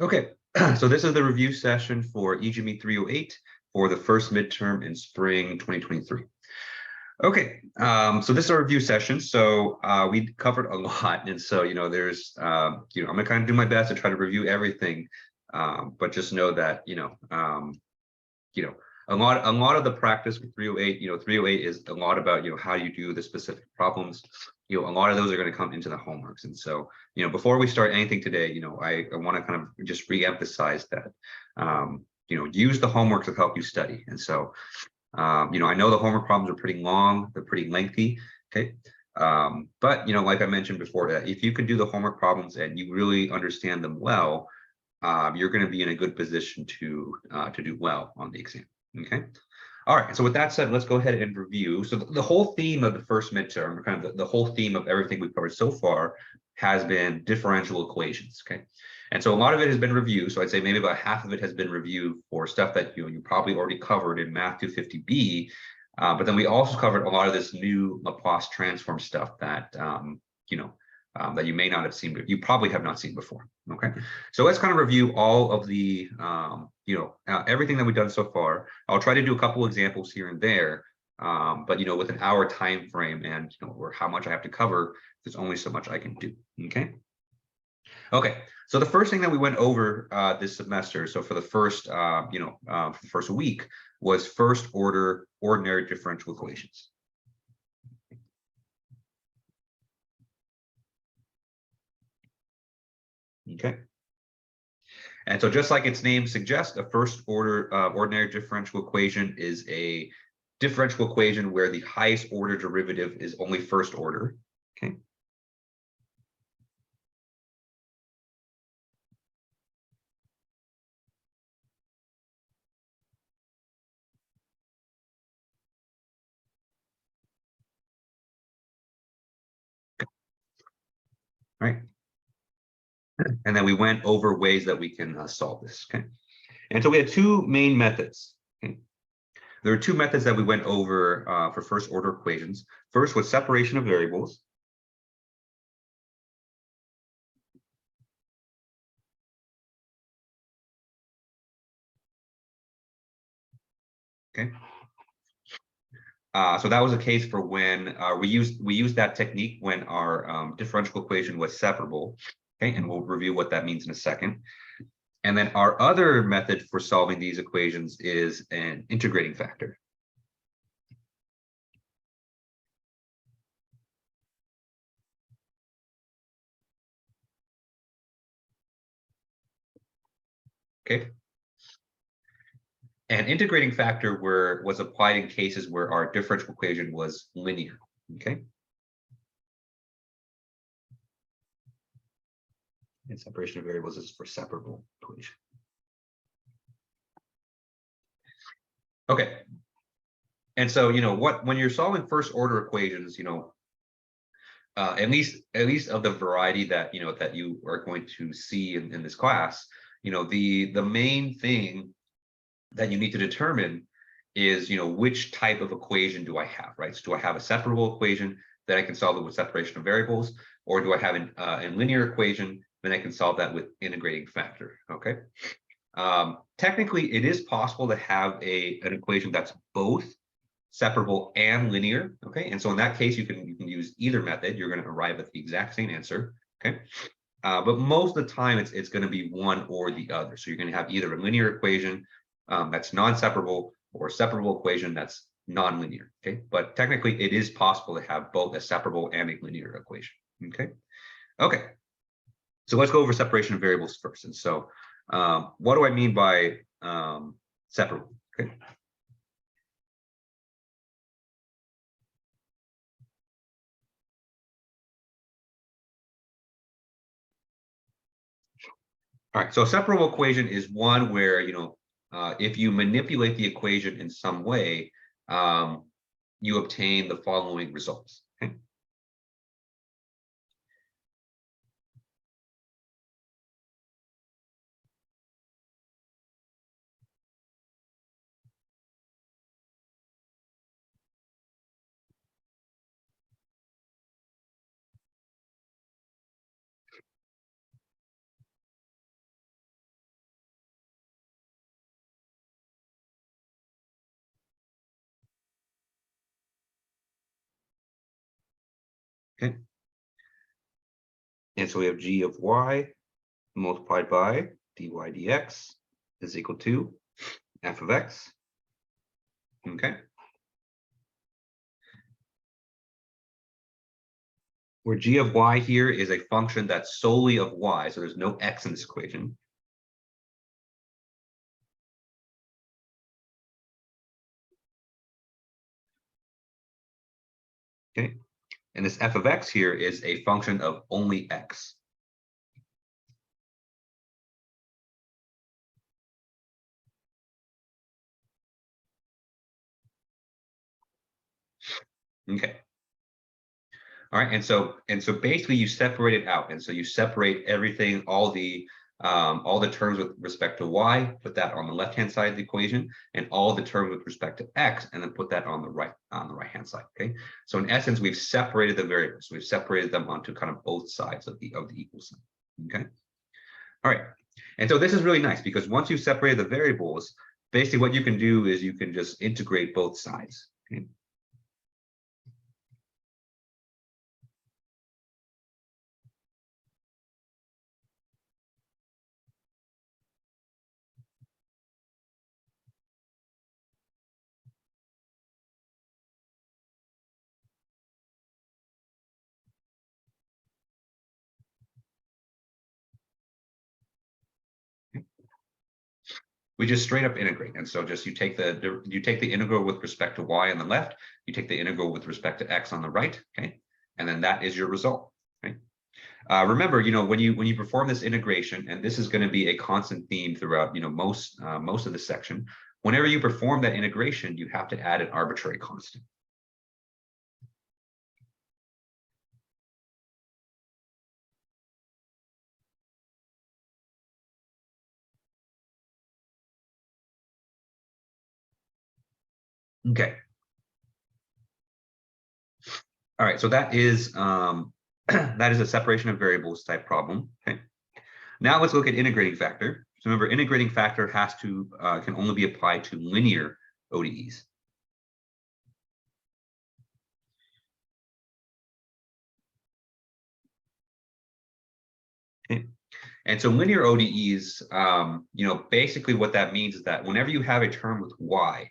Okay, so this is the review session for EGME 308 for the first midterm in spring 2023. Okay, so this is our review session. So we covered a lot, and so there's I'm gonna kind of do my best to try to review everything, but just know that a lot of the practice with 308, 308 is a lot about how you do the specific problems. A lot of those are going to come into the homeworks, and so before we start anything today, I want to kind of just re-emphasize that use the homework to help you study. And so I know the homework problems are pretty long, they're pretty lengthy, okay, but like I mentioned before, that if you can do the homework problems and you really understand them well, you're going to be in a good position to do well on the exam. Okay. All right. So with that said, let's go ahead and review. So the whole theme of the first midterm, kind of the whole theme of everything we've covered so far, has been differential equations. Okay. And so a lot of it has been review. So I'd say maybe about half of it has been review for stuff that you probably already covered in Math 250B. But then we also covered a lot of this new Laplace transform stuff that that you may not have seen, but you probably have not seen before. Okay, so let's kind of review all of the everything that we've done so far. I'll try to do a couple examples here and there, but with an hour time frame and or how much I have to cover, there's only so much I can do. Okay, so the first thing that we went over this semester, so for the first for the first week, was first order ordinary differential equations. Okay. And so just like its name suggests, a first order ordinary differential equation is a differential equation where the highest order derivative is only first order. Okay. All right. And then we went over ways that we can solve this. Okay. And so we had two main methods. Okay. There are two methods that we went over for first order equations. First was separation of variables. Okay. So that was a case for when we used that technique when our differential equation was separable. Okay, and we'll review what that means in a second. And then our other method for solving these equations is an integrating factor. Okay. And integrating factor was applied in cases where our differential equation was linear. Okay. And separation of variables is for separable equation. Okay. And so when you're solving first order equations, at least of the variety that that you are going to see in this class, the main thing that you need to determine is which type of equation do I have, right? So do I have a separable equation that I can solve it with separation of variables, or do I have a linear equation then I can solve that with integrating factor? Okay. Technically, it is possible to have an equation that's both separable and linear. Okay, and so in that case, you can use either method. You're going to arrive at the exact same answer. Okay, but most of the time, it's going to be one or the other. So you're going to have either a linear equation that's non-separable or a separable equation that's non-linear. Okay, but technically, it is possible to have both a separable and a linear equation. Okay. So let's go over separation of variables first. And so what do I mean by separable? Okay. All right, so a separable equation is one where, if you manipulate the equation in some way, you obtain the following results. Okay? Okay. And so we have g of y multiplied by dy dx is equal to f of x. Okay. Where g of y here is a function that's solely of y, so there's no x in this equation. Okay. And this f of x here is a function of only x. Okay. All right, and so basically you separate it out, and so you separate everything, all the terms with respect to y, put that on the left-hand side of the equation, and all the terms with respect to x, and then put that on the right-hand side. Okay, so in essence, we've separated the variables. We've separated them onto kind of both sides of the equal sign. Okay, all right, and so this is really nice because once you've separated the variables, basically what you can do is you can just integrate both sides. Okay. We just straight up integrate. And so just you take the integral with respect to y on the left, you take the integral with respect to x on the right, okay? And then that is your result, right? Remember, when you perform this integration, and this is going to be a constant theme throughout, most of the section, whenever you perform that integration, you have to add an arbitrary constant. Okay. All right, so that is that is a separation of variables type problem. Okay. Now let's look at integrating factor. So remember, integrating factor has to can only be applied to linear ODEs. Okay. And so linear ODEs, basically what that means is that whenever you have a term with y,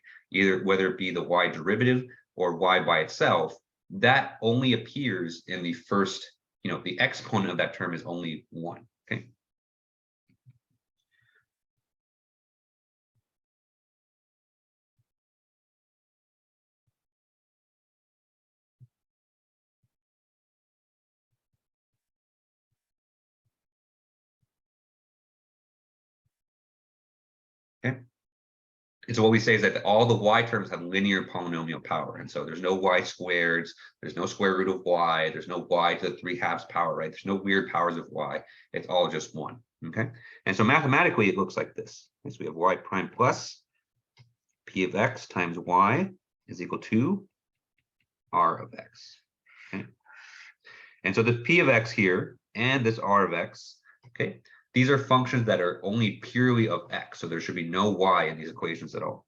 whether it be the y derivative or y by itself, that only appears in the first, the exponent of that term is only 1. Okay. Okay. And so what we say is that all the y terms have linear polynomial power. And so there's no y squareds, there's no square root of y, there's no y to the 3/2 power, right? There's no weird powers of y. It's all just 1. Okay. And so mathematically, it looks like this. So we have y prime plus p of x times y is equal to r of x. Okay. And so the p of x here and this r of x, okay, these are functions that are only purely of x, so there should be no y in these equations at all.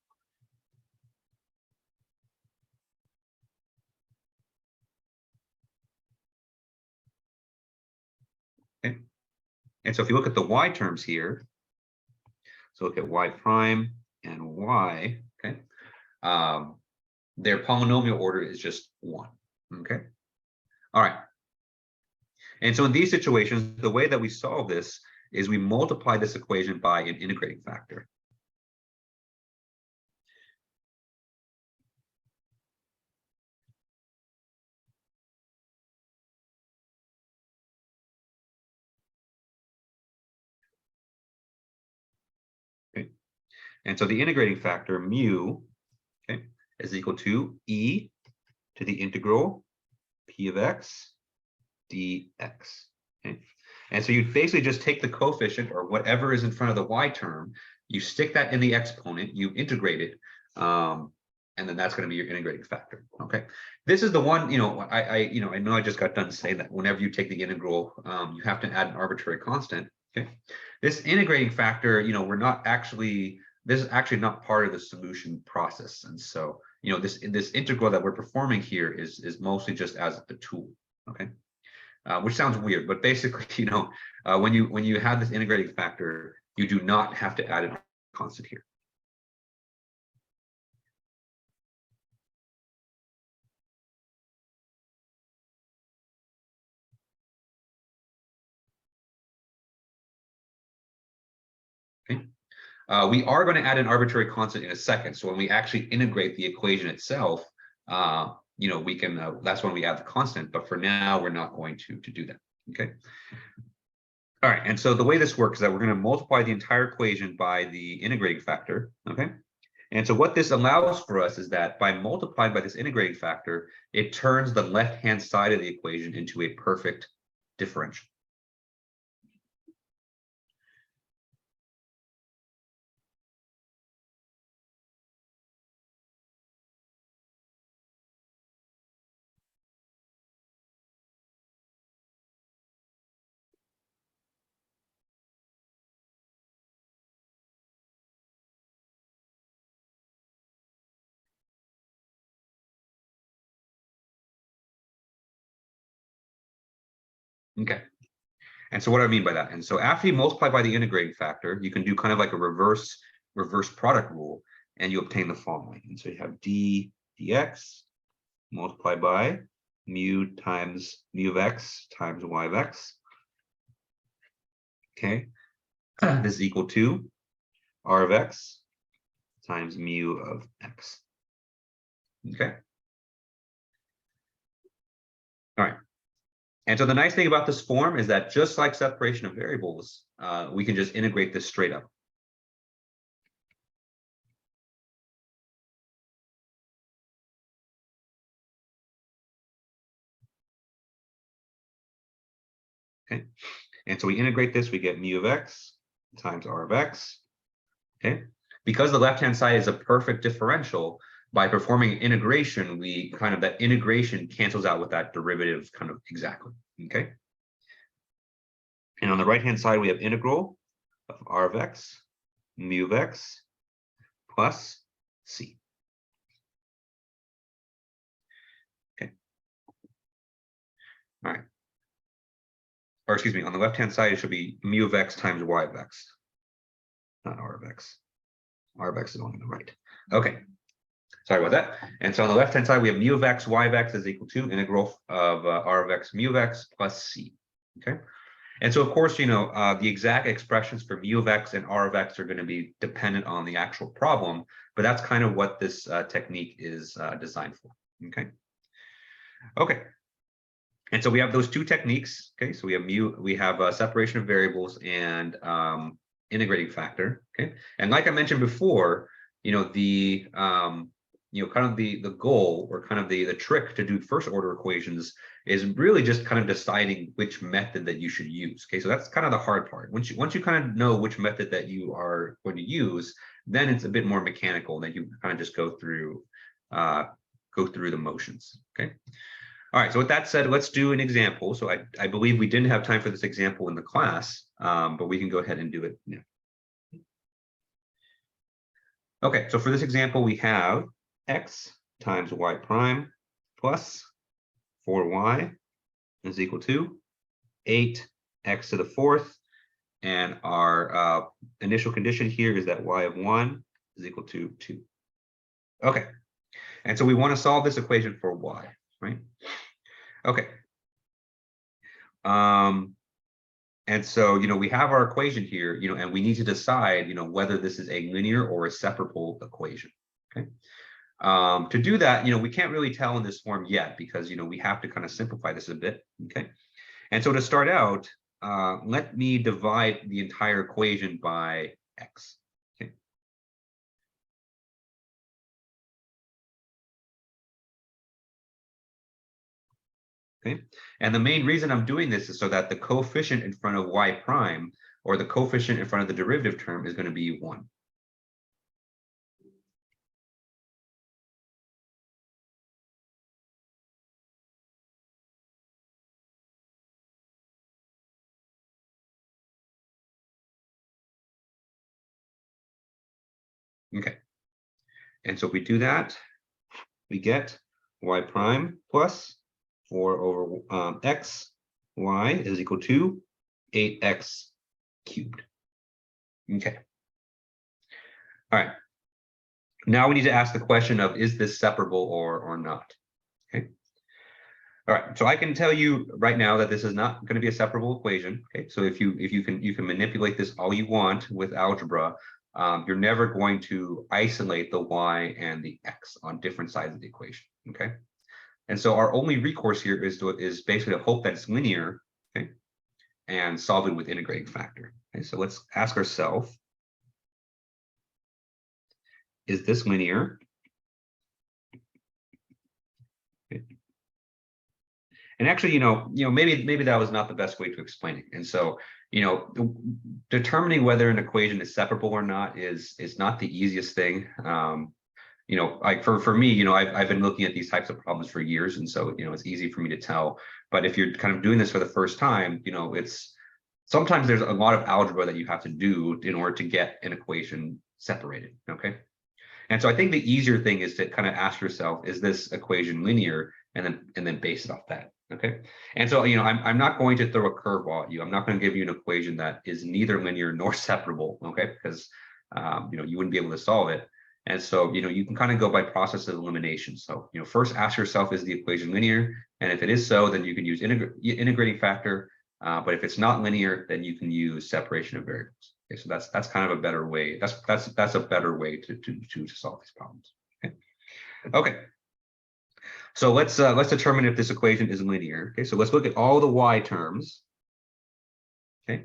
Okay. And so if you look at the y terms here, so look at y prime and y, okay, their polynomial order is just 1. Okay. All right. And so in these situations, the way that we solve this is we multiply this equation by an integrating factor. Okay. And so the integrating factor mu, okay, is equal to e to the integral p of x dx. Okay. And so you basically just take the coefficient or whatever is in front of the y term, you stick that in the exponent, you integrate it, and then that's going to be your integrating factor. Okay. This is the one, I know I just got done saying that whenever you take the integral, you have to add an arbitrary constant. Okay. This integrating factor, this is actually not part of the solution process. And so, this integral that we're performing here is mostly just as a tool. Okay. which sounds weird, but basically, when you have this integrating factor, you do not have to add a constant here. Okay. We are going to add an arbitrary constant in a second. So when we actually integrate the equation itself, we can, that's when we add the constant, but for now, we're not going to do that, okay? All right, and so the way this works is that we're going to multiply the entire equation by the integrating factor, okay? And so what this allows for us is that by multiplying by this integrating factor, it turns the left-hand side of the equation into a perfect differential. Okay. And so what do I mean by that? And so after you multiply by the integrating factor, you can do kind of like a reverse product rule, and you obtain the following. And so you have d dx multiplied by mu times mu of x times y of x. Okay. This is equal to r of x times mu of x. Okay. All right. And so the nice thing about this form is that just like separation of variables, we can just integrate this straight up. Okay. And so we integrate this, we get mu of x times r of x. Okay. Because the left-hand side is a perfect differential, by performing integration, that integration cancels out with that derivative kind of exactly. Okay. And on the right-hand side, we have integral of r of x, mu of x, plus c. Okay. All right. Or excuse me, on the left-hand side, it should be mu of x times y of x, not r of x. R of x is only on the right. Okay. Sorry about that. And so on the left-hand side, we have mu of x, y of x is equal to integral of r of x, mu of x plus c. Okay. And so, of course, the exact expressions for mu of x and r of x are going to be dependent on the actual problem, but that's kind of what this technique is designed for. Okay. Okay. And so we have those two techniques. Okay. So we have separation of variables and integrating factor. Okay. And like I mentioned before, the goal or kind of the trick to do first order equations is really just kind of deciding which method that you should use. Okay, so that's kind of the hard part. Once you kind of know which method that you are going to use, then it's a bit more mechanical. Then you kind of just go through the motions. Okay. All right. So with that said, let's do an example. So I believe we didn't have time for this example in the class, but we can go ahead and do it now. Okay. So for this example, we have x times y prime plus 4y is equal to 8x to the fourth. And our initial condition here is that y of 1 is equal to 2. Okay. And so we want to solve this equation for y, right? Okay. And so, we have our equation here, and we need to decide, whether this is a linear or a separable equation. Okay. To do that, we can't really tell in this form yet because, we have to kind of simplify this a bit. Okay. And so to start out, let me divide the entire equation by x. Okay. Okay. And the main reason I'm doing this is so that the coefficient in front of y prime, or the coefficient in front of the derivative term, is going to be 1. Okay. And so if we do that, we get y prime plus 4 over x y is equal to 8x cubed. Okay. All right. Now we need to ask the question of, is this separable or not? Okay. All right. So I can tell you right now that this is not going to be a separable equation. Okay. So if you can manipulate this all you want with algebra, you're never going to isolate the y and the x on different sides of the equation. Okay. And so our only recourse here is basically to hope that it's linear, okay, and solve it with integrating factor. Okay, so let's ask ourselves, is this linear? Okay. And actually, maybe that was not the best way to explain it. And so, determining whether an equation is separable or not is not the easiest thing. Like for me, I've been looking at these types of problems for years, and so it's easy for me to tell. But if you're kind of doing this for the first time, it's sometimes there's a lot of algebra that you have to do in order to get an equation separated. Okay, and so I think the easier thing is to kind of ask yourself, is this equation linear, and then base it off that. Okay, and so I'm not going to throw a curveball at you. I'm not going to give you an equation that is neither linear nor separable. Okay, because you wouldn't be able to solve it. And so, you can kind of go by process of elimination. So, first ask yourself, is the equation linear? And if it is so, then you can use integrating factor. But if it's not linear, then you can use separation of variables. Okay, so that's kind of a better way. That's a better way to solve these problems. Okay. Okay. So let's determine if this equation is linear. Okay. So let's look at all the y terms. Okay.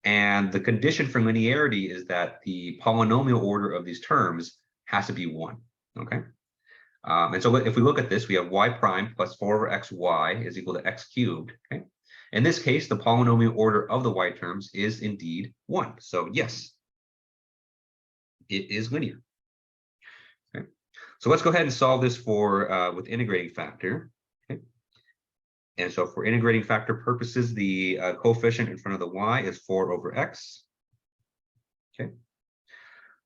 And the condition for linearity is that the polynomial order of these terms has to be 1. Okay. And so if we look at this, we have y prime plus 4 over xy is equal to x cubed. Okay. In this case, the polynomial order of the y terms is indeed 1. So yes, it is linear. Okay. So let's go ahead and solve this with integrating factor. Okay. And so for integrating factor purposes, the coefficient in front of the y is 4 over x. Okay.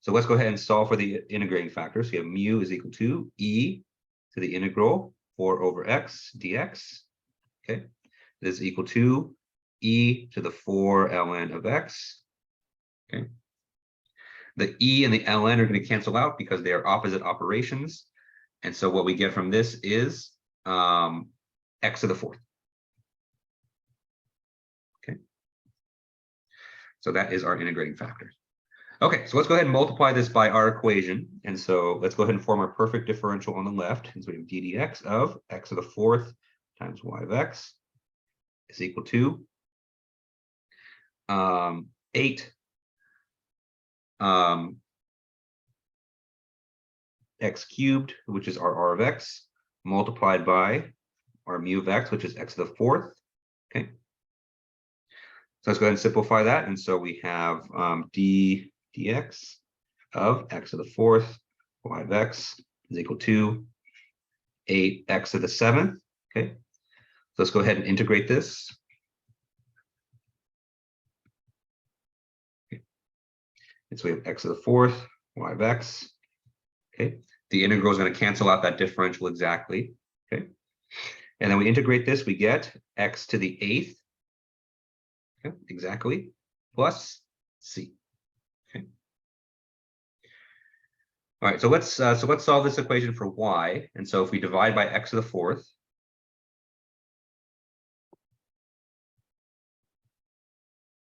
So let's go ahead and solve for the integrating factor. So you have mu is equal to e to the integral 4 over x dx. Okay. This is equal to e to the 4 ln of x. Okay. The e and the ln are going to cancel out because they are opposite operations. And so what we get from this is x to the 4th. Okay. So that is our integrating factor. Okay, so let's go ahead and multiply this by our equation. And so let's go ahead and form our perfect differential on the left. And so we have d dx of x to the 4th times y of x is equal to 8 x cubed, which is our r of x, multiplied by our mu of x, which is x to the 4th. Okay. So let's go ahead and simplify that. And so we have d dx of x to the 4th y of x is equal to 8x to the 7th. Okay. So let's go ahead and integrate this. Okay. And so we have x to the 4th y of x. Okay. The integral is going to cancel out that differential exactly. Okay. And then we integrate this, we get x to the 8th. Okay, exactly, plus c. Okay. All right, so let's solve this equation for y. And so if we divide by x to the 4th,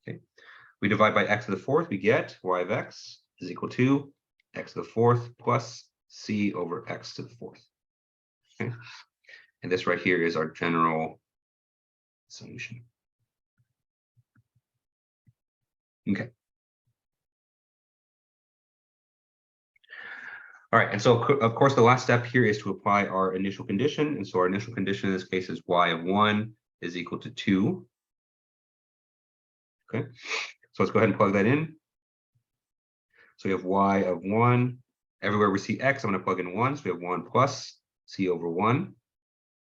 okay, we divide by x to the 4th, we get y of x is equal to x to the 4th plus c over x to the 4th. Okay. And this right here is our general solution. Okay. All right, and so of course the last step here is to apply our initial condition. And so our initial condition in this case is y of 1 is equal to 2. Okay, so let's go ahead and plug that in. So we have y of 1. Everywhere we see x, I'm going to plug in 1. So we have 1 plus c over 1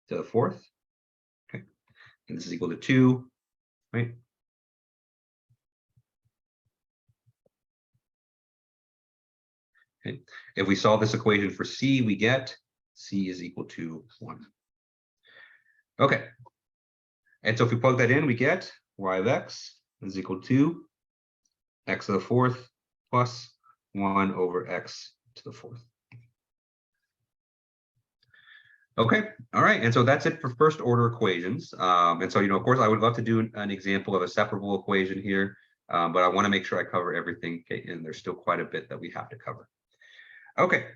to the 4th. Okay, and this is equal to 2, right? Okay. If we solve this equation for c, we get c is equal to 1. Okay. And so if we plug that in, we get y of x is equal to x to the fourth plus 1 over x to the fourth. Okay, all right, and so that's it for first order equations. And so, of course, I would love to do an example of a separable equation here, but I want to make sure I cover everything, okay, and there's still quite a bit that we have to cover. Okay,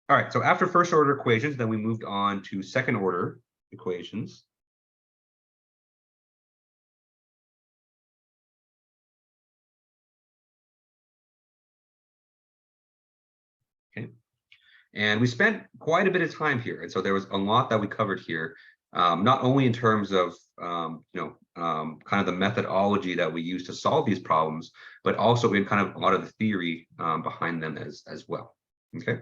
all right, so after first order equations, then we moved on to second order equations. Okay, and we spent quite a bit of time here, and so there was a lot that we covered here, not only in terms of kind of the methodology that we use to solve these problems, but also in kind of a lot of the theory behind them as well. Okay,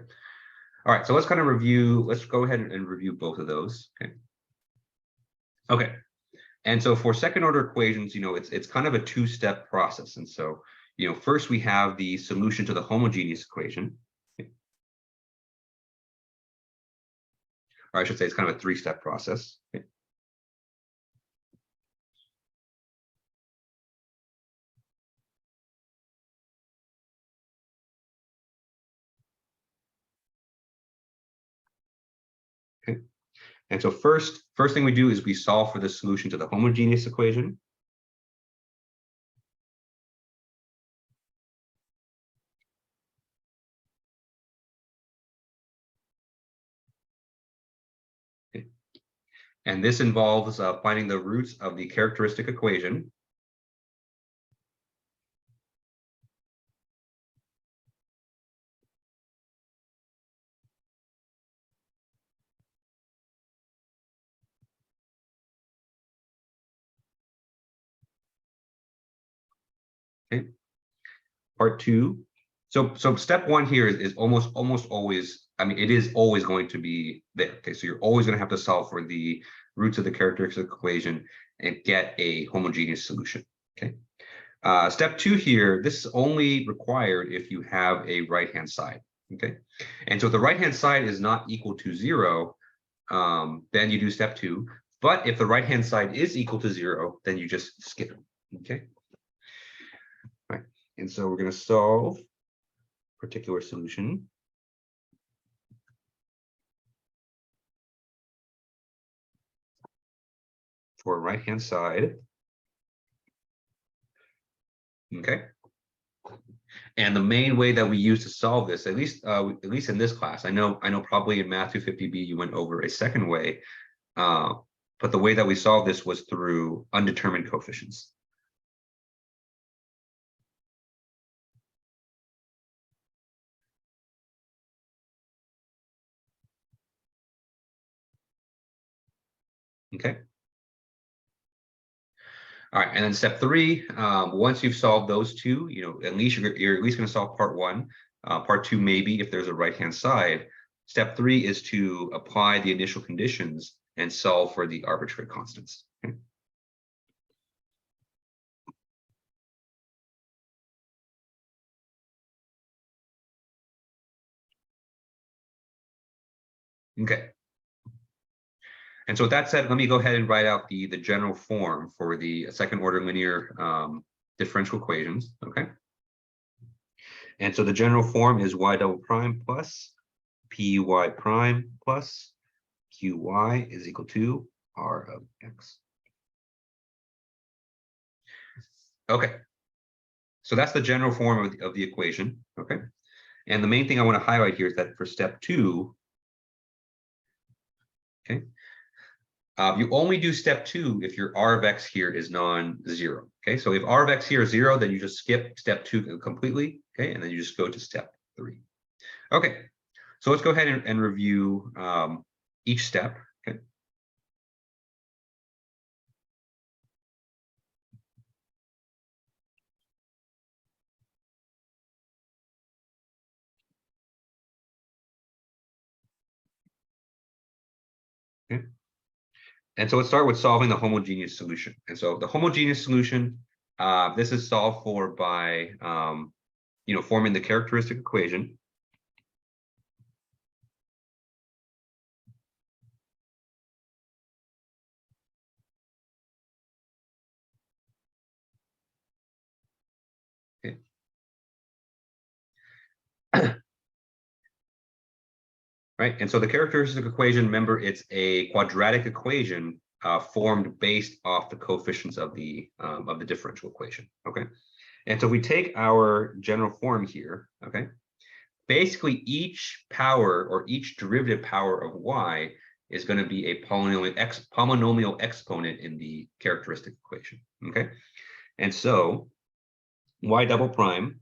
all right, so let's kind of review. Let's go ahead and review both of those. Okay. Okay, and so for second order equations, it's kind of a two-step process, and so first we have the solution to the homogeneous equation. Or I should say it's kind of a three-step process. Okay. Okay. And so first thing we do is we solve for the solution to the homogeneous equation. Okay. And this involves finding the roots of the characteristic equation. Okay. Part two. So step one here is almost always, I mean, it is always going to be there. Okay, so you're always going to have to solve for the roots of the characteristic equation and get a homogeneous solution. Okay. Step two here, this is only required if you have a right-hand side. Okay, and so if the right-hand side is not equal to 0, then you do step two. But if the right-hand side is equal to 0, then you just skip it. Okay. All right. And so we're going to solve particular solution. For right-hand side. Okay. And the main way that we use to solve this, at least in this class, I know probably in Math 250B you went over a second way, but the way that we solved this was through undetermined coefficients. Okay. All right, and then step three, once you've solved those two, at least you're at least going to solve part one. Part two, maybe if there's a right-hand side. Step three is to apply the initial conditions and solve for the arbitrary constants. Okay. Okay. And so with that said, let me go ahead and write out the general form for the second order linear differential equations. Okay. And so the general form is y double prime plus py prime plus qy is equal to r of x. Okay. So that's the general form of the equation. Okay. And the main thing I want to highlight here is that for step two, okay, you only do step two if your r of x here is non-zero. Okay, so if r of x here is 0, then you just skip step two completely. Okay, and then you just go to step three. Okay, so let's go ahead and review each step. Okay. Okay. And so let's start with solving the homogeneous solution. And so the homogeneous solution, this is solved for by forming the characteristic equation. Right, and so the characteristic equation, remember, it's a quadratic equation formed based off the coefficients of the differential equation. Okay, and so we take our general form here. Okay, basically each power or each derivative power of y is going to be a polynomial exponent in the characteristic equation. Okay, and so y double prime,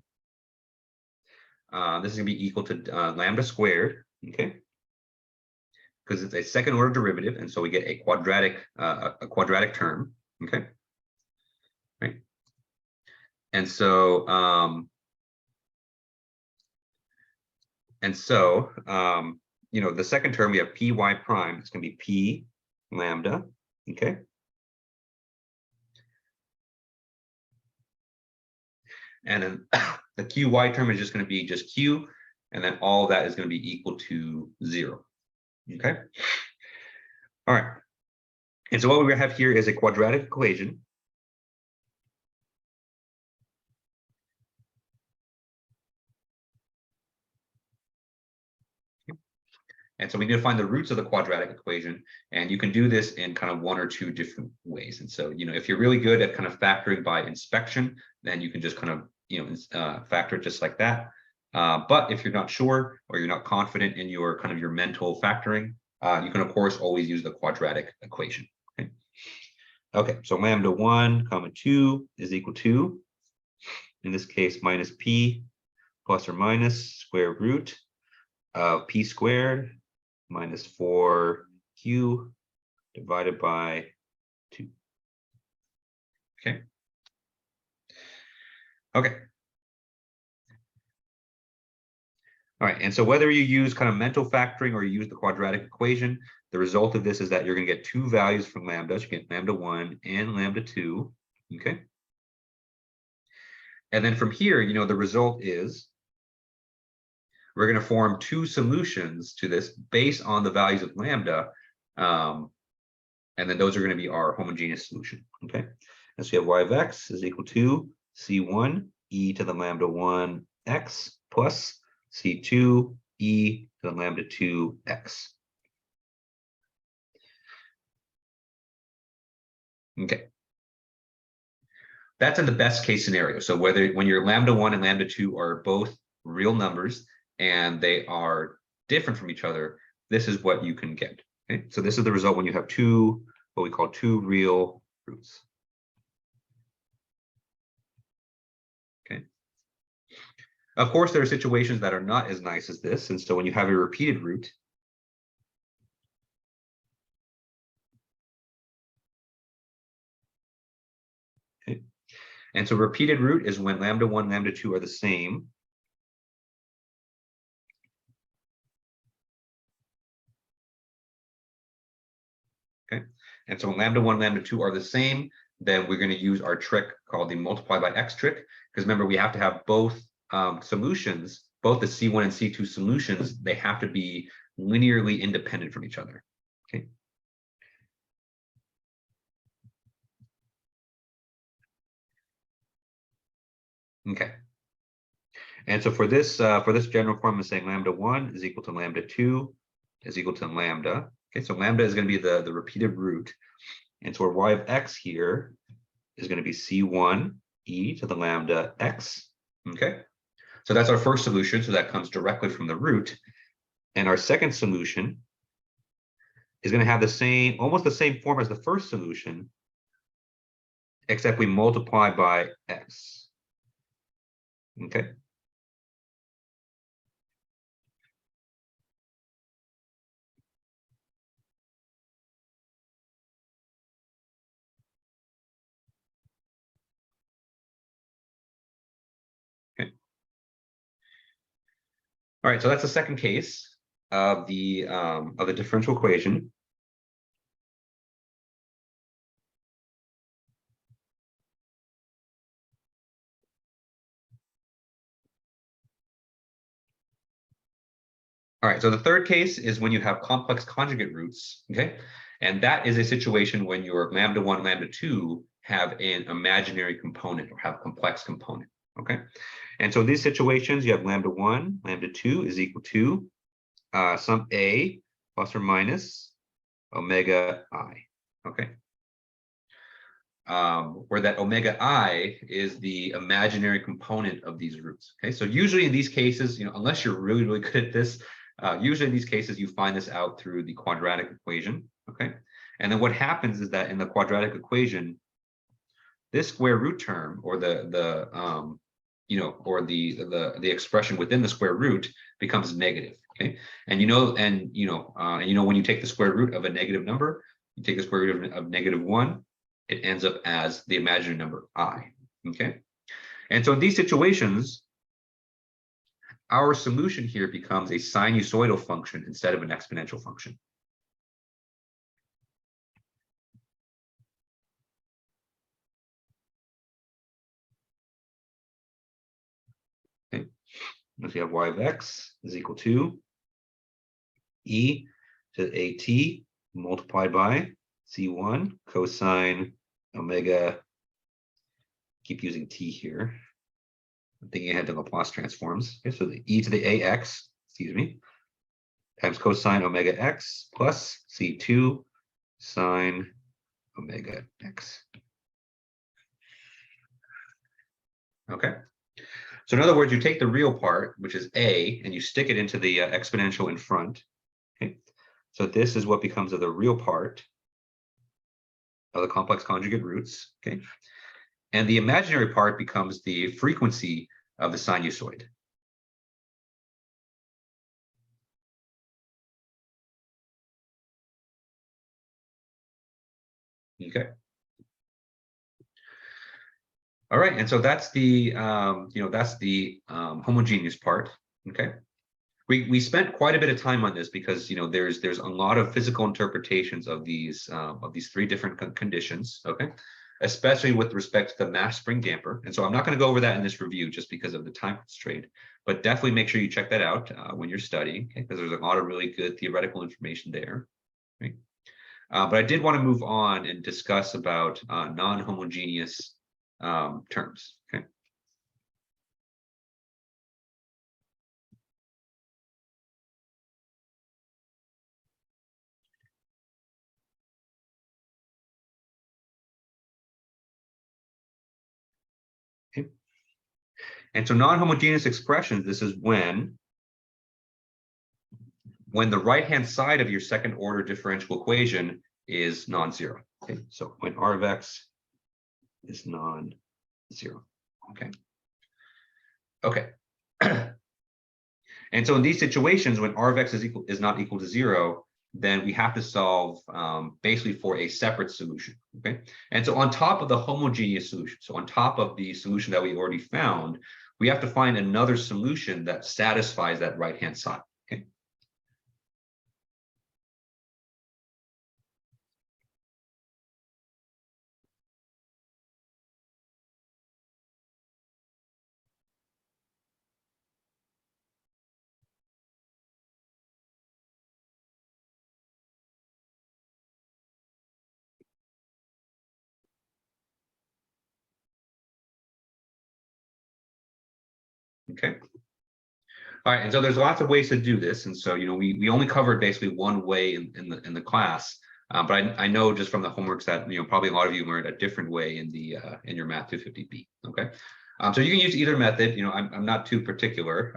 this is going to be equal to lambda squared. Okay, because it's a second order derivative, and so we get a quadratic term. Okay, right, and so you know, the second term we have py prime. It's going to be p lambda. Okay, and then the qy term is just going to be just q, and then all of that is going to be equal to 0. Okay, all right, and so what we have here is a quadratic equation. And so we need to find the roots of the quadratic equation, and you can do this in kind of one or two different ways. And so, you know, if you're really good at kind of factoring by inspection, then you can just kind of, you know, factor it just like that. But if you're not sure, or you're not confident in your kind of your mental factoring, you can of course always use the quadratic equation. Okay, okay, so lambda 1 comma 2 is equal to, in this case, minus p plus or minus square root of p squared minus 4q divided by 2. Okay. Okay. All right, and so whether you use kind of mental factoring or you use the quadratic equation, the result of this is that you're going to get two values from lambda. You get lambda 1 and lambda 2. Okay. And then from here, you know, the result is we're going to form two solutions to this based on the values of lambda. And then those are going to be our homogeneous solution. Okay. And so we have y of x is equal to c1 e to the lambda 1 x plus c2 e to the lambda 2 x. Okay. That's in the best case scenario. So when your lambda 1 and lambda 2 are both real numbers and they are different from each other, this is what you can get. Okay, so this is the result when you have two, what we call two real roots. Okay. Of course, there are situations that are not as nice as this, and so when you have a repeated root, okay, and so repeated root is when lambda 1, lambda 2 are the same. Okay, and so when lambda 1, lambda 2 are the same, then we're going to use our trick called the multiply by x trick, because remember, we have to have both solutions, both the C1 and C2 solutions, they have to be linearly independent from each other. Okay. Okay. And so for this general form, I'm saying lambda 1 is equal to lambda 2 is equal to lambda. Okay, so lambda is going to be the repeated root. And so our y of x here is going to be c1 e to the lambda x. Okay, so that's our first solution. So that comes directly from the root. And our second solution is going to have the same, almost the same form as the first solution, except we multiply by x. Okay. Okay. All right, so that's the second case of the differential equation. All right, so the third case is when you have complex conjugate roots, okay? And that is a situation when your lambda 1, lambda 2 have an imaginary component or have a complex component, Okay. And so in these situations, you have lambda 1, lambda 2 is equal to some a plus or minus omega I. Okay. Where that omega I is the imaginary component of these roots. Okay, so usually in these cases, unless you're really, really good at this, usually in these cases, you find this out through the quadratic equation. Okay, and then what happens is that in the quadratic equation, this square root term, or the expression within the square root becomes negative. Okay, and when you take the square root of a negative number, you take the square root of negative 1, it ends up as the imaginary number I. Okay, and so in these situations, our solution here becomes a sinusoidal function instead of an exponential function. Okay, if you have y of x is equal to e to at multiplied by c1 cosine omega, keep using t here, I'm thinking ahead to Laplace transforms. Okay, so the e to the ax, excuse me, times cosine omega x plus c2 sine omega x. Okay, so in other words, you take the real part, which is a, and you stick it into the exponential in front. Okay, so this is what becomes of the real part of the complex conjugate roots. Okay, and the imaginary part becomes the frequency of the sinusoid. Okay. All right, and so that's the homogeneous part. Okay, we spent quite a bit of time on this because there's a lot of physical interpretations of these three different conditions. Okay, especially with respect to the mass spring damper, and so I'm not going to go over that in this review just because of the time constraint. But definitely make sure you check that out when you're studying, because there's a lot of really good theoretical information there. Right? But I did want to move on and discuss about non-homogeneous terms. Okay. Okay. And so non-homogeneous expressions, this is when the right-hand side of your second order differential equation is non-zero. Okay, so when r of x is non-zero. Okay. Okay. And so in these situations, when r of x is not equal to 0, then we have to solve basically for a separate solution. Okay. And so on top of the homogeneous solution, so on top of the solution that we already found, we have to find another solution that satisfies that right-hand side. Okay. Okay. All right, and so there's lots of ways to do this, and so we only covered basically one way in the class, but I know just from the homeworks that probably a lot of you learned a different way in your Math 250B. Okay, so you can use either method. I'm not too particular.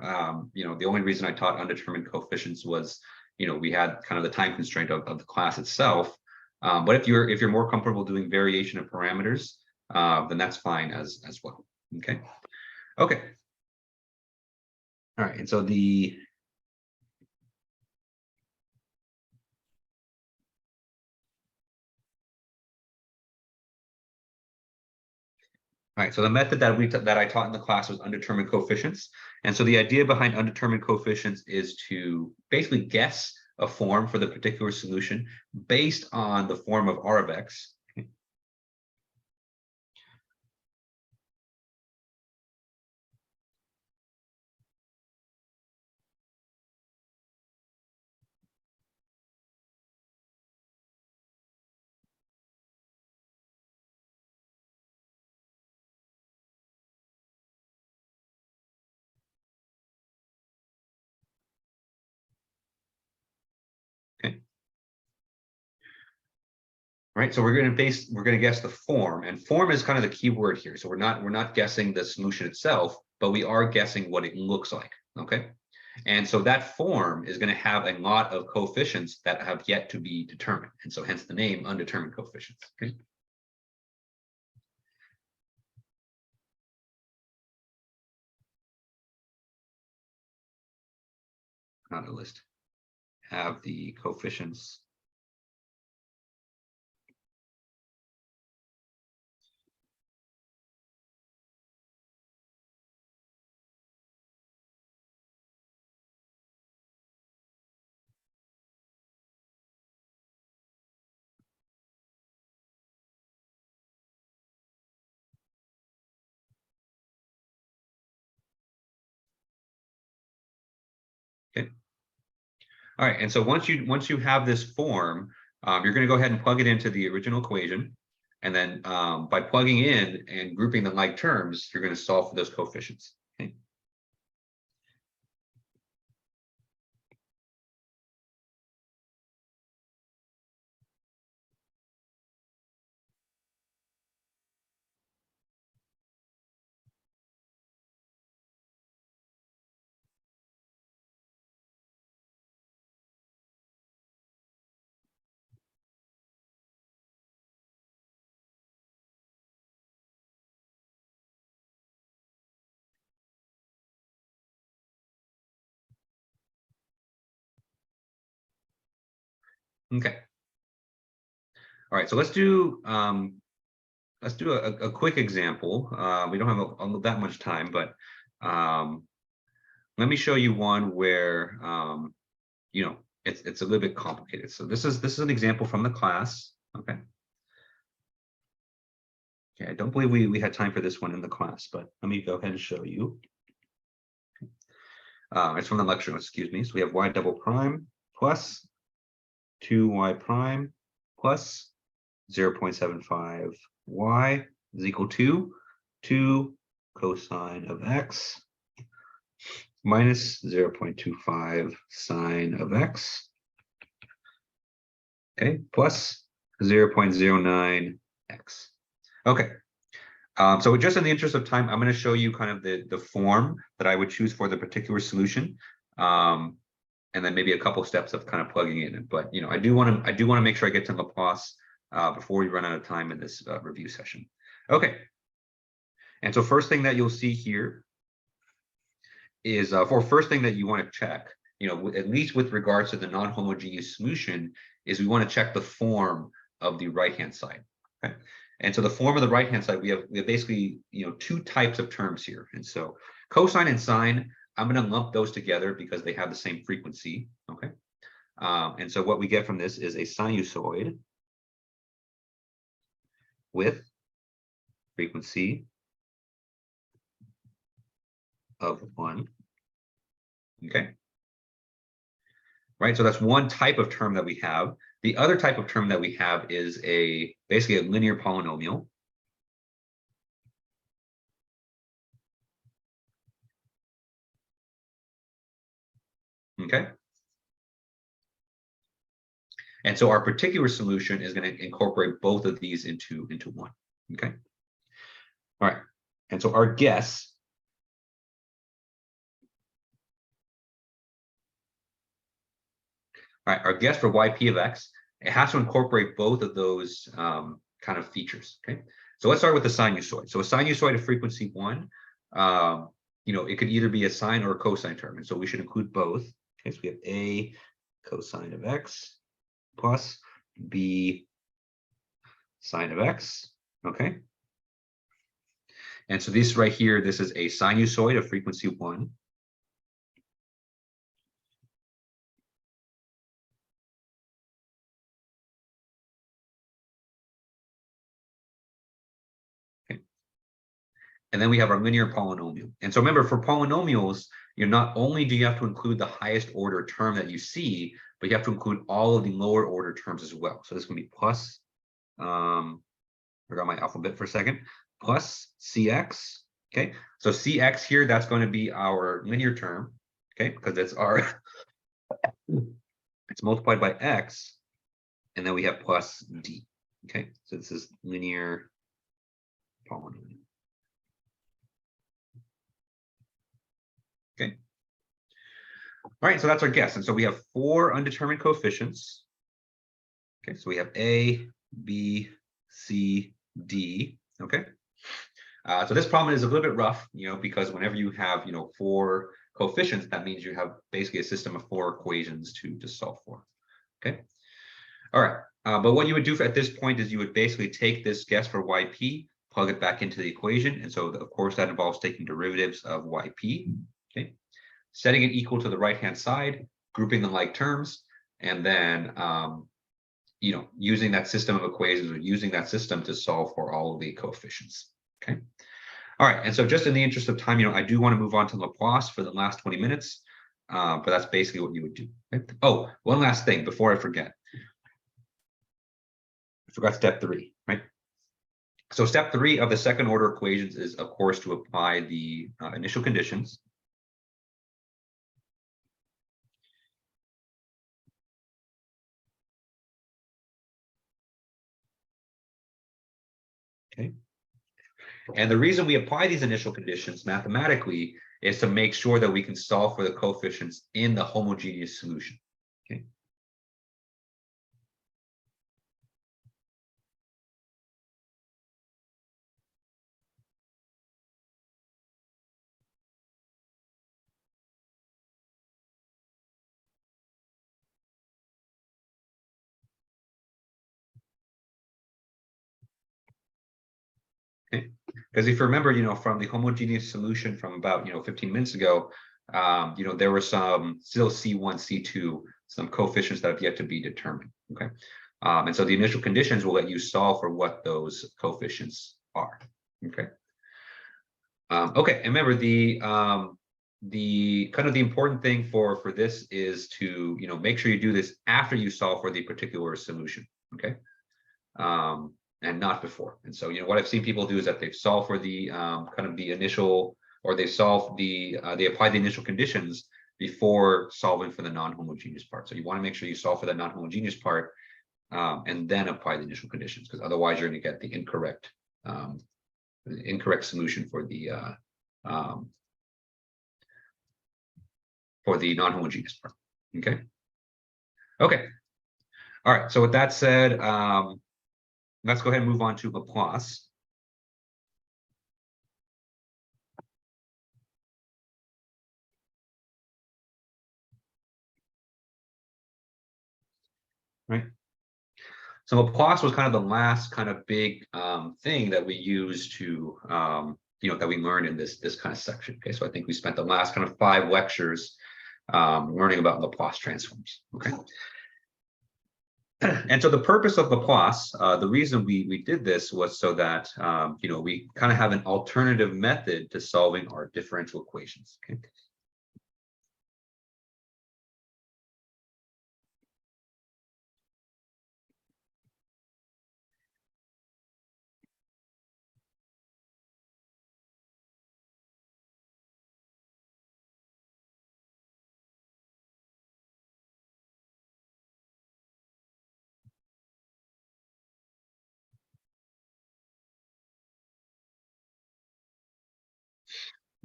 The only reason I taught undetermined coefficients was we had kind of the time constraint of the class itself. But if you're more comfortable doing variation of parameters, then that's fine as well. Okay. Okay. All right, and so the method that I taught in the class was undetermined coefficients. And so the idea behind undetermined coefficients is to basically guess a form for the particular solution based on the form of r of x. right? So we're going to guess the form, and form is kind of the key word here. So we're not guessing the solution itself, but we are guessing what it looks like, okay? And so that form is going to have a lot of coefficients that have yet to be determined, and so hence the name undetermined coefficients. Okay. Not a list. Have the coefficients. Okay. All right, and so once you have this form, you're going to go ahead and plug it into the original equation, and then by plugging in and grouping the like terms, you're going to solve for those coefficients. Okay. Okay. All right, so let's do a quick example. We don't have that much time, but let me show you one where you know, it's a little bit complicated. So this is an example from the class. Okay. Okay, I don't believe we had time for this one in the class, but let me go ahead and show you. It's from the lecture, excuse me. So we have y double prime plus 2y prime plus 0.75 y is equal to 2 cosine of x minus 0.25 sine of x, okay, plus 0.09 x. Okay, so just in the interest of time, I'm going to show you kind of the form that I would choose for the particular solution, and then maybe a couple steps of kind of plugging in. But you know, I do want to make sure I get to Laplace before we run out of time in this review session. Okay, and so first thing that you'll see here is for first thing that you want to check, you know, at least with regards to the non-homogeneous solution, is we want to check the form of the right-hand side. Okay. And so the form of the right-hand side, we have basically, you know, two types of terms here. And so cosine and sine, I'm going to lump those together because they have the same frequency. Okay. And so what we get from this is a sinusoid with frequency of 1. Okay. Right. So that's one type of term that we have. The other type of term that we have is basically a linear polynomial. Okay. And so our particular solution is going to incorporate both of these into one. Okay. All right. And so our guess for yp of x, it has to incorporate both of those kind of features. Okay. So let's start with the sinusoid. So a sinusoid of frequency 1, you know, it could either be a sine or a cosine term. And so we should include both. Okay. So we have a cosine of x plus b sine of x. Okay. And so this right here, this is a sinusoid of frequency 1. Okay. And then we have our linear polynomial. And so remember, for polynomials, you know, not only do you have to include the highest order term that you see, but you have to include all of the lower order terms as well. So this is going to be plus, forgot my alphabet for a second, plus cx. Okay, so cx here, that's going to be our linear term. Okay, because it's our, it's multiplied by x, and then we have plus d. Okay, so this is linear polynomial. Okay. All right, so that's our guess. And so we have 4 undetermined coefficients. Okay, so we have A, B, C, D. Okay. So this problem is a little bit rough, because whenever you have, 4 coefficients, that means you have basically a system of 4 equations to solve for. Okay. All right. But what you would do at this point is you would basically take this guess for YP, plug it back into the equation. And so, of course, that involves taking derivatives of YP. Okay. Setting it equal to the right-hand side, grouping the like terms, and then, using that system of equations or using that system to solve for all of the coefficients. Okay. All right. And so just in the interest of time, I do want to move on to Laplace for the last 20 minutes. But that's basically what you would do. Okay? Oh, one last thing before I forget. I forgot step 3, right? So step 3 of the second order equations is, of course, to apply the initial conditions. Okay. And the reason we apply these initial conditions mathematically is to make sure that we can solve for the coefficients in the homogeneous solution. Okay. Okay. Because if you remember, from the homogeneous solution from about, 15 minutes ago, there were some still C1, C2, some coefficients that have yet to be determined. Okay. And so the initial conditions will let you solve for what those coefficients are. Okay. Okay. And remember the kind of the important thing for this is to, make sure you do this after you solve for the particular solution. Okay. And not before. And so, what I've seen people do is that they've solved for the kind of the initial, or they solve they apply the initial conditions before solving for the non-homogeneous part. So you want to make sure you solve for the non-homogeneous part and then apply the initial conditions, because otherwise you're going to get the incorrect solution for the non-homogeneous part. Okay. Okay. All right. So with that said, let's go ahead and move on to Laplace. Right. So Laplace was kind of the last kind of big thing that we used to, that we learned in this kind of section. Okay, so I think we spent the last kind of 5 lectures learning about Laplace transforms. Okay. And so the purpose of Laplace, the reason we did this was so that, we kind of have an alternative method to solving our differential equations. Okay.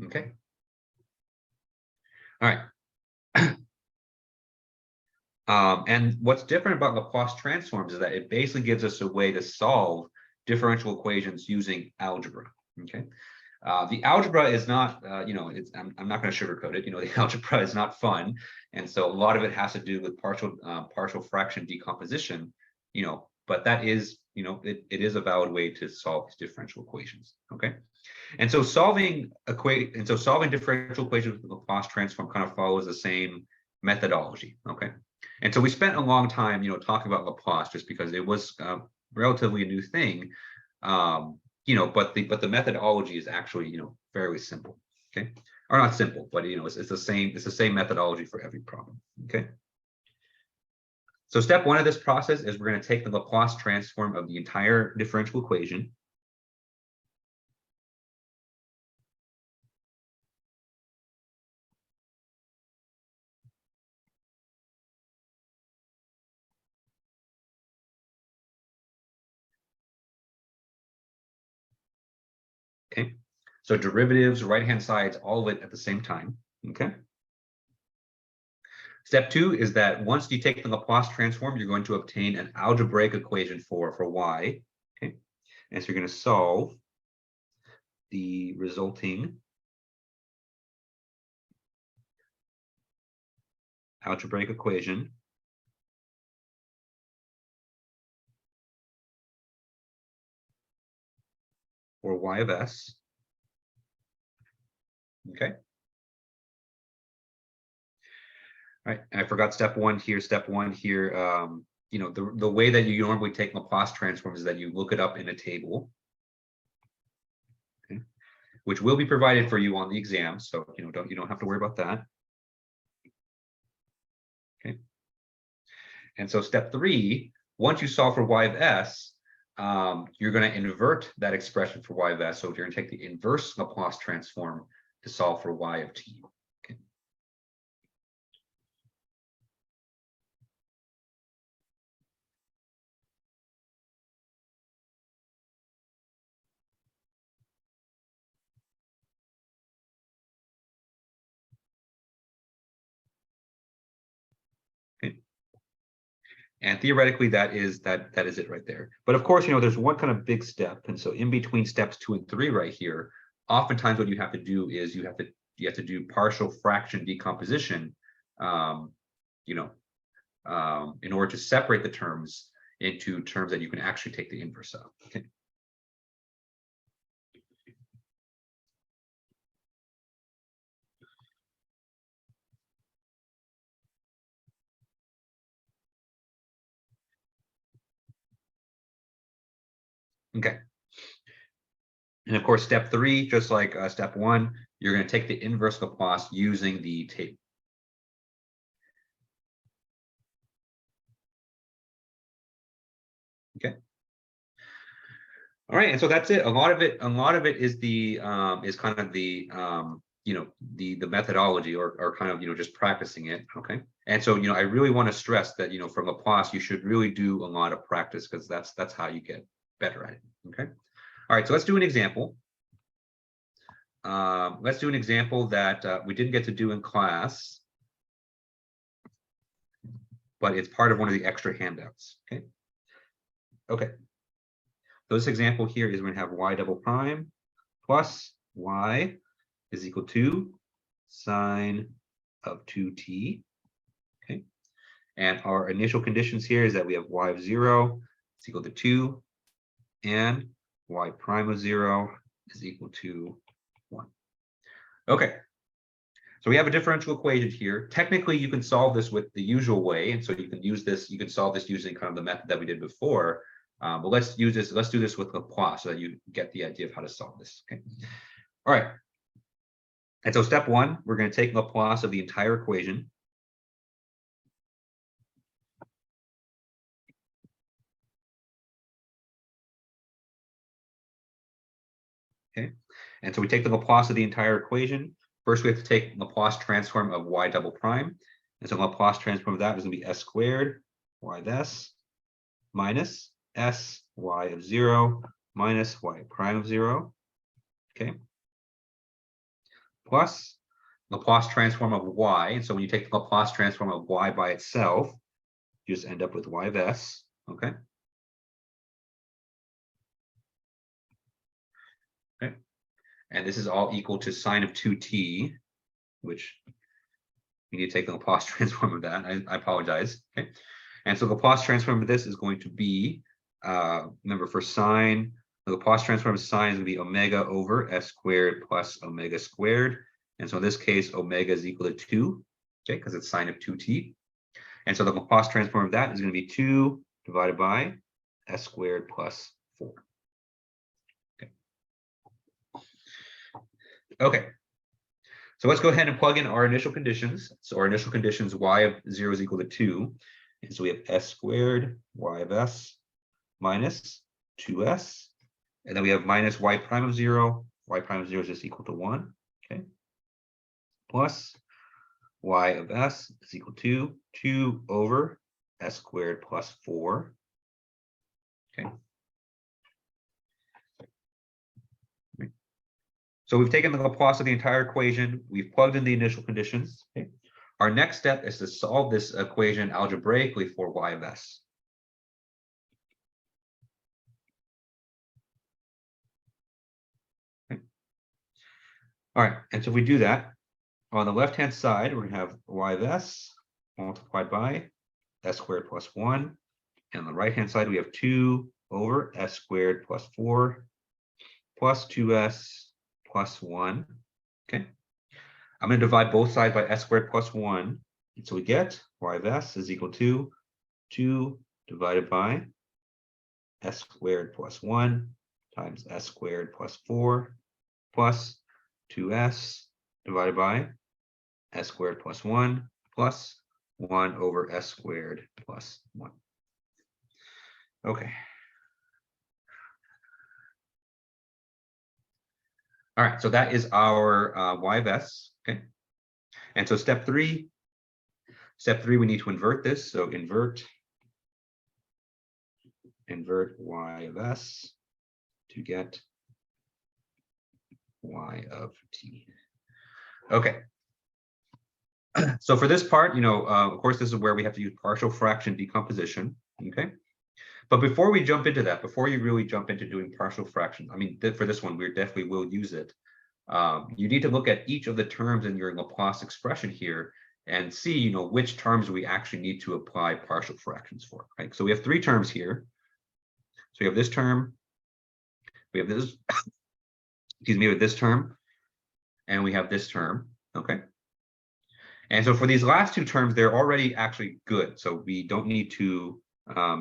Okay. All right. And what's different about Laplace transforms is that it basically gives us a way to solve differential equations using algebra. Okay. The algebra is not, I'm not going to sugarcoat it. The algebra is not fun, and so a lot of it has to do with partial fraction decomposition. But that is, it is a valid way to solve these differential equations. Okay. And so solving differential equations with the Laplace transform kind of follows the same methodology. Okay. And so we spent a long time, talking about Laplace just because it was relatively a new thing. But the methodology is actually, fairly simple. Okay. Or not simple, but it's the same methodology for every problem. Okay. So step 1 of this process is we're going to take the Laplace transform of the entire differential equation. Okay, so derivatives, right-hand sides, all of it at the same time. Okay. Step 2 is that once you take the Laplace transform, you're going to obtain an algebraic equation for y. Okay, and so you're going to solve the resulting algebraic equation for y of s. Okay. All right, and I forgot step 1 here. Step 1 here, you know, the way that you normally take Laplace transforms is that you look it up in a table, okay, which will be provided for you on the exam. So you don't have to worry about that. Okay. And so step 3, once you solve for y of s, you're going to invert that expression for y of s. So you're going to take the inverse Laplace transform to solve for y of t. Okay. Okay. And theoretically, that is it right there. But of course, there's one kind of big step. And so in between steps 2 and 3 right here, oftentimes what you have to do is you have to do partial fraction decomposition, in order to separate the terms into terms that you can actually take the inverse of. Okay. Okay. And of course, step 3, just like step 1, you're going to take the inverse Laplace using the table. Okay. All right, and so that's it. A lot of it is the is kind of the the methodology or kind of just practicing it. Okay, and so I really want to stress that from Laplace you should really do a lot of practice, because that's how you get better at it. Okay, all right, so let's do an example. Let's do an example that we didn't get to do in class, but it's part of one of the extra handouts. Okay. Okay. So this example here is we're going to have y double prime plus y is equal to sine of 2t. Okay. And our initial conditions here is that we have y of 0 is equal to 2 and y prime of 0 is equal to 1. Okay. So we have a differential equation here. Technically, you can solve this with the usual way. And so you can solve this using kind of the method that we did before. But let's do this with Laplace so that you get the idea of how to solve this. Okay. All right. And so step 1, we're going to take Laplace of the entire equation. Okay. And so we take the Laplace of the entire equation. First, we have to take Laplace transform of y double prime. And so Laplace transform of that is going to be s squared y of s minus s y of 0 minus y prime of 0. Okay. Plus Laplace transform of y. And so when you take the Laplace transform of y by itself, you just end up with y of s. Okay. Okay. And this is all equal to sine of 2t, which you need to take the Laplace transform of that. I apologize. Okay. And so the Laplace transform of this is going to be, remember for sine, the Laplace transform of sine is going to be omega over s squared plus omega squared. And so in this case, omega is equal to 2, okay, because it's sine of 2t. And so the Laplace transform of that is going to be 2 divided by s squared plus 4. Okay. Okay. So let's go ahead and plug in our initial conditions. So our initial conditions, y of 0 is equal to 2. And so we have s squared y of s minus 2s. And then we have minus y prime of 0. Y prime of 0 is just equal to 1. Okay. Plus y of s is equal to 2 over s squared plus 4. Okay. So we've taken the Laplace of the entire equation. We've plugged in the initial conditions. Okay. Our next step is to solve this equation algebraically for y of s. Okay. All right, and so if we do that, on the left-hand side, we're going to have y of s multiplied by s squared plus 1. And on the right-hand side, we have 2 over s squared plus 4 plus 2s plus 1. Okay. I'm going to divide both sides by s squared plus 1. And so we get y of s is equal to 2 divided by s squared plus 1 times s squared plus 4 plus 2s divided by s squared plus 1 plus 1 over s squared plus 1. Okay. All right, so that is our y of s. Okay. And so step three, we need to invert this. So invert y of s to get y of t. Okay. So for this part, of course, this is where we have to use partial fraction decomposition. Okay. But before we jump into that, before you really jump into doing partial fractions, I mean, for this one, we definitely will use it. You need to look at each of the terms in your Laplace expression here and see, which terms we actually need to apply partial fractions for. Right. So we have 3 terms here. So we have this term, we have this, excuse me, with this term, and we have this term. Okay. And so for these last 2 terms, they're already actually good. So we don't need to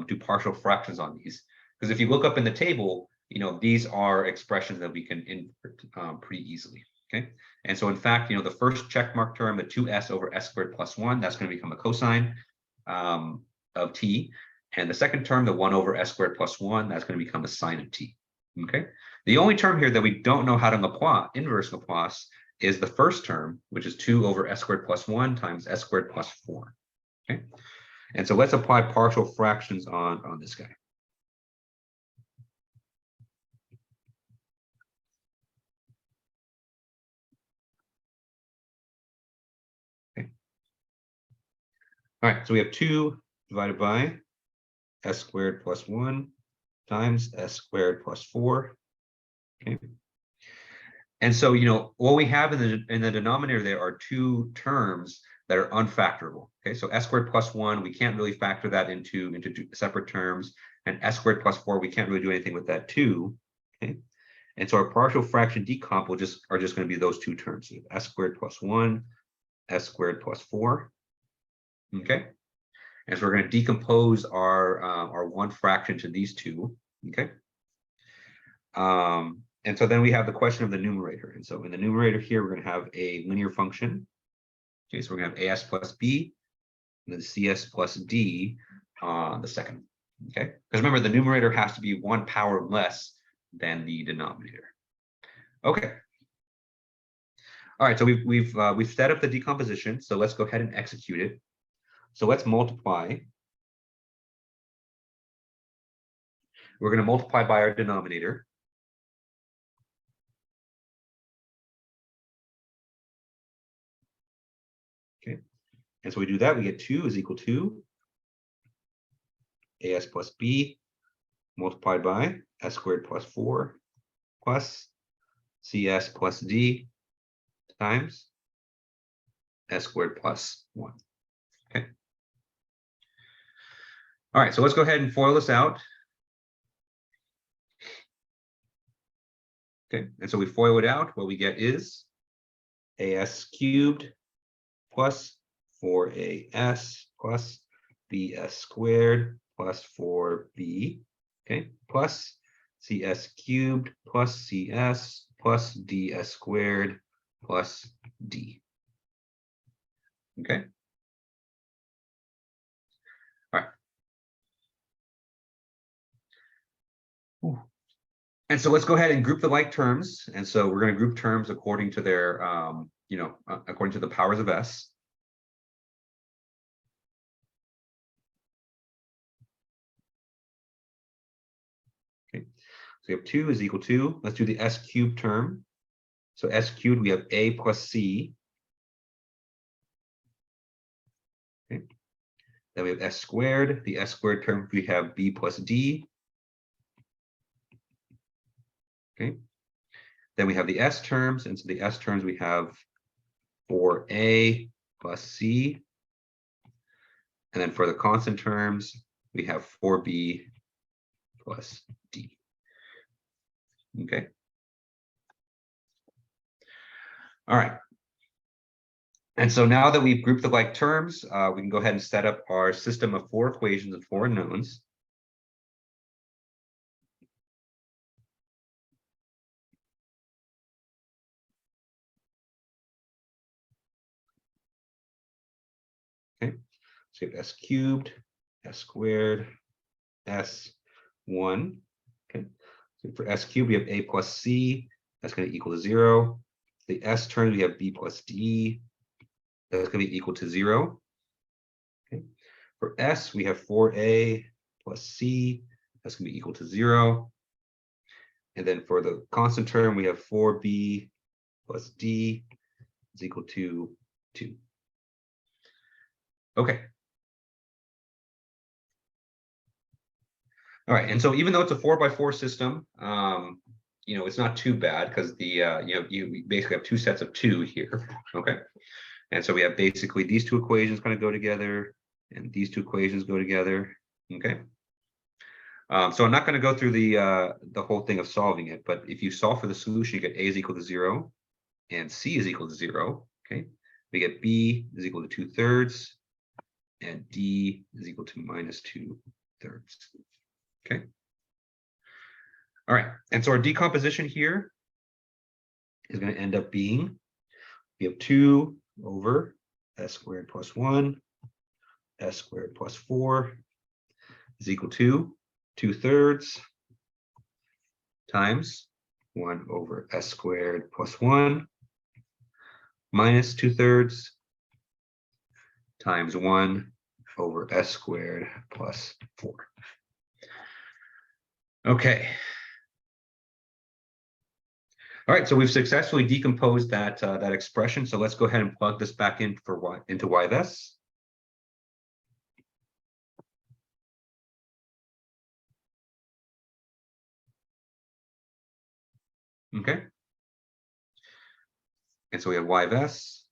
do partial fractions on these, because if you look up in the table, these are expressions that we can invert pretty easily. Okay. And so in fact, the first check mark term, the 2s over s squared plus 1, that's going to become a cosine of t. And the second term, the 1 over s squared plus 1, that's going to become a sine of t. Okay. The only term here that we don't know how to inverse Laplace is the first term, which is 2 over s squared plus 1 times s squared plus 4. Okay. And so let's apply partial fractions on this guy. Okay. All right, so we have 2 divided by s squared plus 1 times s squared plus 4. Okay. And so, what we have in the denominator there are 2 terms that are unfactorable. Okay, so s squared plus 1, we can't really factor that into 2 separate terms, and s squared plus 4, we can't really do anything with that too. Okay, and so our partial fraction decomp are just going to be those 2 terms: s squared plus 1, s squared plus 4. Okay, and so we're going to decompose our 1 fraction to these 2. Okay. And so then we have the question of the numerator. And so in the numerator here, we're going to have a linear function. Okay, so we're going to have as plus b, and then cs plus d on the second. Okay, because remember, the numerator has to be 1 power less than the denominator. Okay. All right, so we've set up the decomposition. So let's go ahead and execute it. So let's multiply. We're going to multiply by our denominator. Okay, and so we do that, we get 2 is equal to as plus b multiplied by s squared plus 4 plus cs plus d times s squared plus 1. Okay. All right, so let's go ahead and FOIL this out. Okay, and so we FOIL it out. What we get is as cubed plus 4as plus bs squared plus 4b, okay, plus cs cubed plus cs plus ds squared plus d. Okay. All right. Ooh. And so let's go ahead and group the like terms. And so we're going to group terms according to their, according to the powers of s. Okay, so we have 2 is equal to, let's do the s cubed term. So s cubed, we have a plus c. Okay. Then we have s squared. The s squared term, we have b plus d. Okay. Then we have the s terms, and so the s terms we have 4a plus c. And then for the constant terms, we have 4b plus d. Okay. All right. And so now that we've grouped the like terms, we can go ahead and set up our system of 4 equations and 4 unknowns. Okay, so we have s cubed, s squared, s1. Okay, so for s cubed, we have a plus c. That's going to equal to 0. The s terms, we have b plus d. That's going to be equal to 0. Okay. For s, we have 4a plus c. That's going to be equal to 0. And then for the constant term, we have 4b plus d is equal to 2. Okay. All right, and so even though it's a 4x4 system, it's not too bad because the you basically have 2 sets of 2 here. Okay, and so we have basically these 2 equations kind of go together, and these 2 equations go together. Okay, so I'm not going to go through the whole thing of solving it, but if you solve for the solution, you get a is equal to 0, and c is equal to 0. Okay, we get b is equal to 2/3, and d is equal to minus 2/3. Okay. All right, and so our decomposition here is going to end up being, we have 2 over s squared plus 1, s squared plus 4 is equal to 2/3 times 1 over s squared plus 1 minus 2/3 times 1 over s squared plus 4. Okay. All right, so we've successfully decomposed that that expression. So let's go ahead and plug this back in for into y of s. Okay. And so we have y of s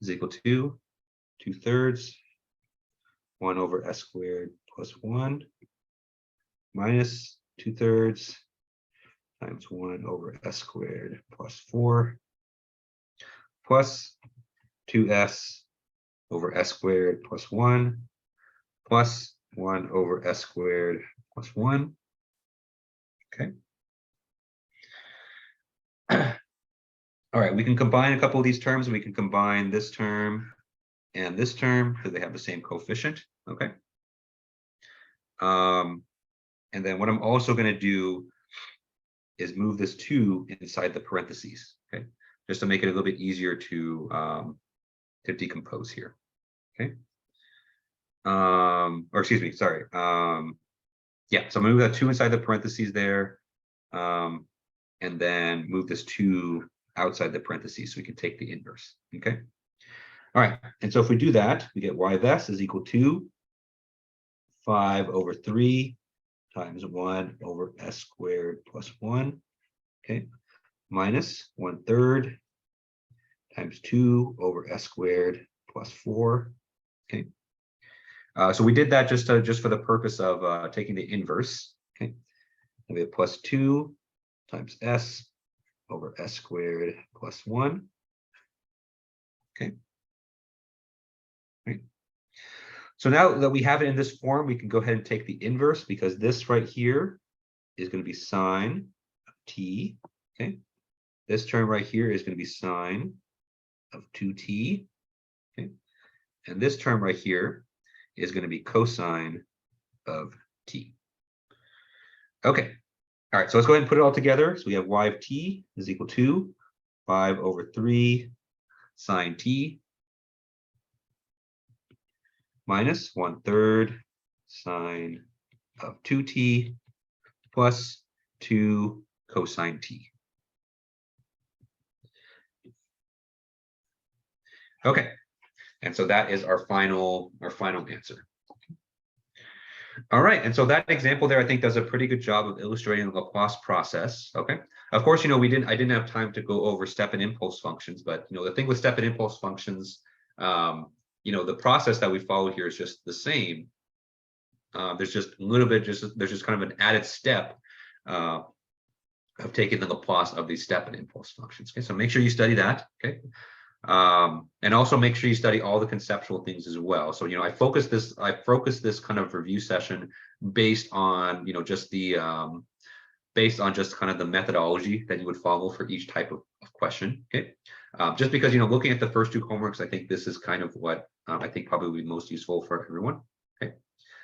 is equal to 2/3 1 over s squared plus 1 minus 2/3 times 1 over s squared plus 4 plus 2s over s squared plus 1 plus 1 over s squared plus 1. Okay. All right, we can combine a couple of these terms. We can combine this term and this term because they have the same coefficient. Okay. And then what I'm also going to do is move this 2 inside the parentheses. Okay, just to make it a little bit easier to decompose here. Okay. Or excuse me, sorry. Yeah, so move that 2 inside the parentheses there, and then move this 2 outside the parentheses so we can take the inverse. Okay. All right, and so if we do that, we get y of s is equal to 5 over 3 times 1 over s squared plus 1. Okay, minus 1/3 times 2 over s squared plus 4. Okay, so we did that just for the purpose of taking the inverse. Okay, and we have plus 2 times s over s squared plus 1. Okay. Right. So now that we have it in this form, we can go ahead and take the inverse because this right here is going to be sine of t. Okay. This term right here is going to be sine of 2t. Okay. And this term right here is going to be cosine of t. Okay. All right, so let's go ahead and put it all together. So we have y of t is equal to 5 over 3 sine t minus 1/3 sine of 2t plus 2 cosine t. Okay, and so that is our final answer. All right, and so that example there, I think, does a pretty good job of illustrating the Laplace process. Okay, of course, I didn't have time to go over step and impulse functions, but the thing with step and impulse functions, the process that we follow here is just the same. There's just a little bit, there's just kind of an added step of taking the Laplace of these step and impulse functions. Okay, so make sure you study that. Okay. And also make sure you study all the conceptual things as well. So, I focus this kind of review session based on, just the, based on just kind of the methodology that you would follow for each type of question. Okay. Just because, looking at the first two homeworks, I think this is kind of what I think probably would be most useful for everyone. Okay.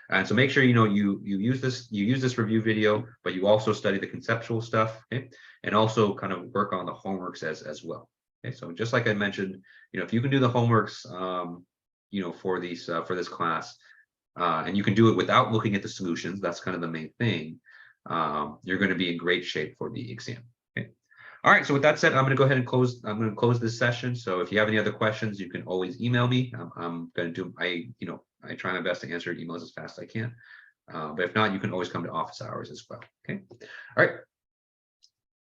And so make sure, you use this review video, but you also study the conceptual stuff. Okay. And also kind of work on the homeworks as well. Okay, so just like I mentioned, if you can do the homeworks, for this class, and you can do it without looking at the solutions, that's kind of the main thing. You're going to be in great shape for the exam. Okay. All right. So with that said, I'm going to go ahead and close. I'm going to close this session. So if you have any other questions, you can always email me. I'm going to do. I try my best to answer emails as fast as I can. But if not, you can always come to office hours as well. Okay. All right.